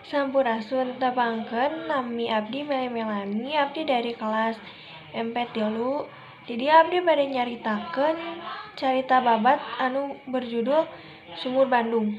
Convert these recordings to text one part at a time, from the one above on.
Sampurasun tepangkeun nami abdi Melani abdi dari kelas MP3. Jadi abdi bade nyaritakeun carita babat anu berjudul Sumur Bandung.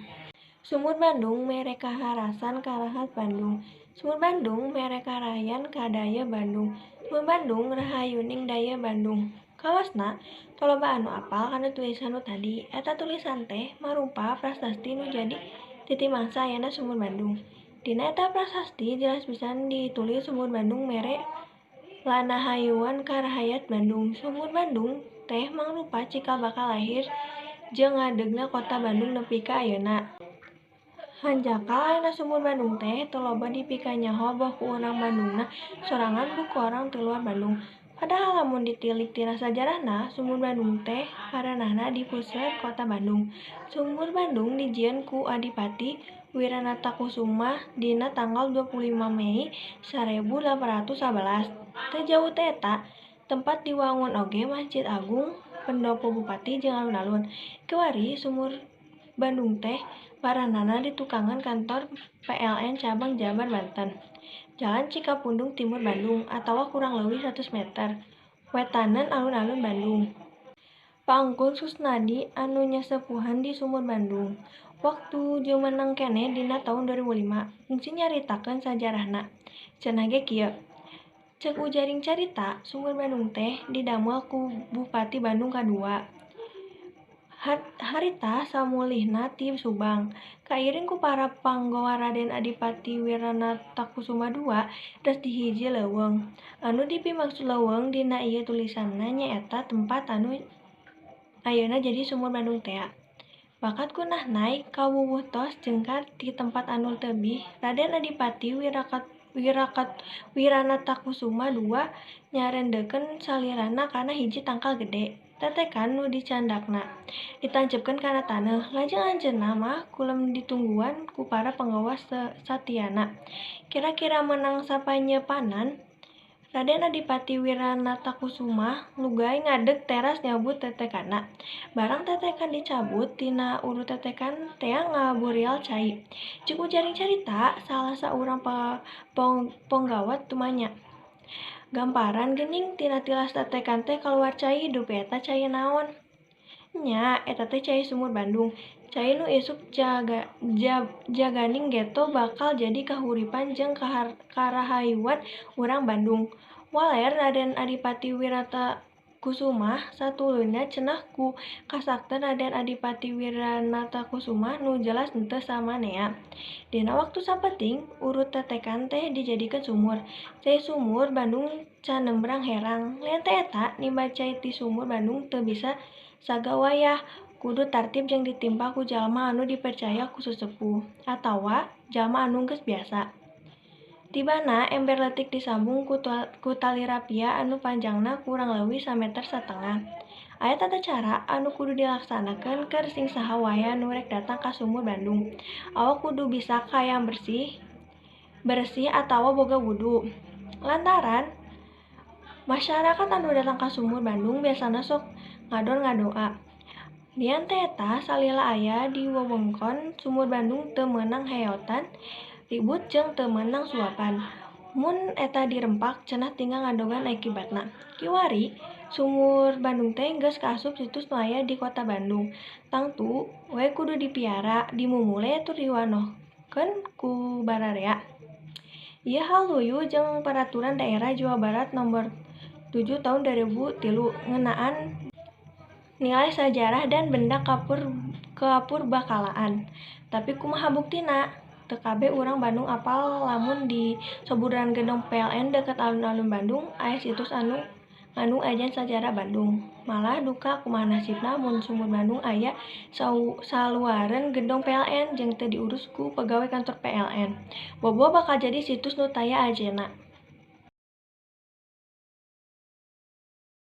Sumur Bandung mere kaharasan karahat Bandung. Sumur Bandung mere karayan ka daya Bandung. Sumur Bandung rahayuning daya Bandung. Kawasna, toloba anu apal kana tulisan nu tadi. Eta tulisan teh marupa prasasti nu jadi titi mangsa ayana Sumur Bandung. Dina eta prasasti jelas pisan ditulis Sumur Bandung mere lanahayuan ka rahayat Bandung. Sumur Bandung teh mangrupa cikal bakal lahir jeung ngadegna kota Bandung nepi ka ayeuna. Hanjakal ayeuna Sumur Bandung teh teu loba dipikanyaho boh ku urang Bandungna sorangan ku orang ti luar Bandung. Padahal lamun ditilik tina sajarahna, Sumur Bandung teh paranahna di puseur kota Bandung. Sumur Bandung dijieun ku Adipati Wiranatakusuma dina tanggal 25 Mei 1811. Teu jauh teh eta, tempat diwangun oge Masjid Agung, pendopo bupati jeung alun-alun. Kiwari Sumur Bandung teh paranana di tukangan kantor PLN cabang Jabar Banten. Jalan Cikapundung Timur Bandung atawa kurang leuwih 100 meter. Wetaneun alun-alun Bandung. Paengkul Susnadi anu nyasepuhan di Sumur Bandung. Waktu jumeneng keneh dina taun 2005, fungsi nyaritakeun sajarahna. Cenah ge kieu. Ceuk ujaring carita, Sumur Bandung teh didamel ku Bupati Bandung kadua. Harita samulihna ti Subang. Kairing ku para panggawa Raden Adipati Wiranatakusuma II ras di hiji leuweung. Anu dipimaksud leuweung dina ieu tulisanna nyaeta tempat anu ayeuna jadi Sumur Bandung tea. Bakat kunah naik kawuwuh tos jengkar ti tempat anu tebih, Raden Adipati Wiranatakusuma II nyarendekeun salirana kana hiji tangkal gede. Tetekan nu dicandakna ditancepkeun kana taneuh. Lajeng anjeunna mah kulem ditungguan ku para penggawa satiana. Kira-kira meunang sapanyepanan, Raden Adipati Wiranatakusuma lugay ngadeg teras nyabut tetekanna. Barang tetekan dicabut tina urut tetekan tea ngaburial cai. Ceuk ujaring carita, salah saurang ponggawat tumanya. Gamparan geuning tina tilas tetekan teh kaluar cai dupi eta cai naon? Nya, eta teh cai Sumur Bandung. Cai nu isuk jaganing geto bakal jadi kahuripan jeung karahayuan urang Bandung. Waler Raden Adipati Wiranatakusuma satuluyna cenah ku kasakti Raden Adipati Wiranatakusuma nu jelas henteu samanea. Dina waktu sapeting, urut tetekan teh dijadikeun sumur. Cai Sumur Bandung can nembrang herang. Lain teh eta, nimba cai ti Sumur Bandung teu bisa sagawayah, kudu tartib jeung ditimpa ku jalma anu dipercaya ku sesepuh atawa jalma anu geus biasa. Tibana ember leutik disambung ku tali rapia anu panjangna kurang leuwih 1,5 meter. Aya tata cara anu kudu dilaksanakeun keur sing saha wae anu rek datang ka Sumur Bandung. Awak kudu bisa kayang bersih atawa boga wudu. Lantaran masyarakat anu datang ka Sumur Bandung biasana sok ngadon ngadoa. Lian teh eta salila aya di wewengkon Sumur Bandung teu meunang hayotan ribut jeung teu meunang suapan. Mun eta dirempak cenah tinggal ngadogan akibatna. Kiwari Sumur Bandung teh geus kaasup situs nu aya di kota Bandung. Tangtu we kudu dipiara, dimumule tur diwanohkeun ku bararea. Ieu haluyu jeung Peraturan Daerah Jawa Barat Nomor 7 Tahun 2003 ngeunaan nilai sajarah dan benda kapurbakalaan. Tapi kumaha buktina? Teu kabeh urang Bandung apal lamun di sabururan gedung PLN deukeut alun-alun Bandung aya situs anu ngandung ajan sajarah Bandung. Malah duka kumaha nasibna mun Sumur Bandung aya saluareun gedung PLN jeung teu diurus ku pegawai kantor PLN. Bobo bakal jadi situs nu taya ajenna.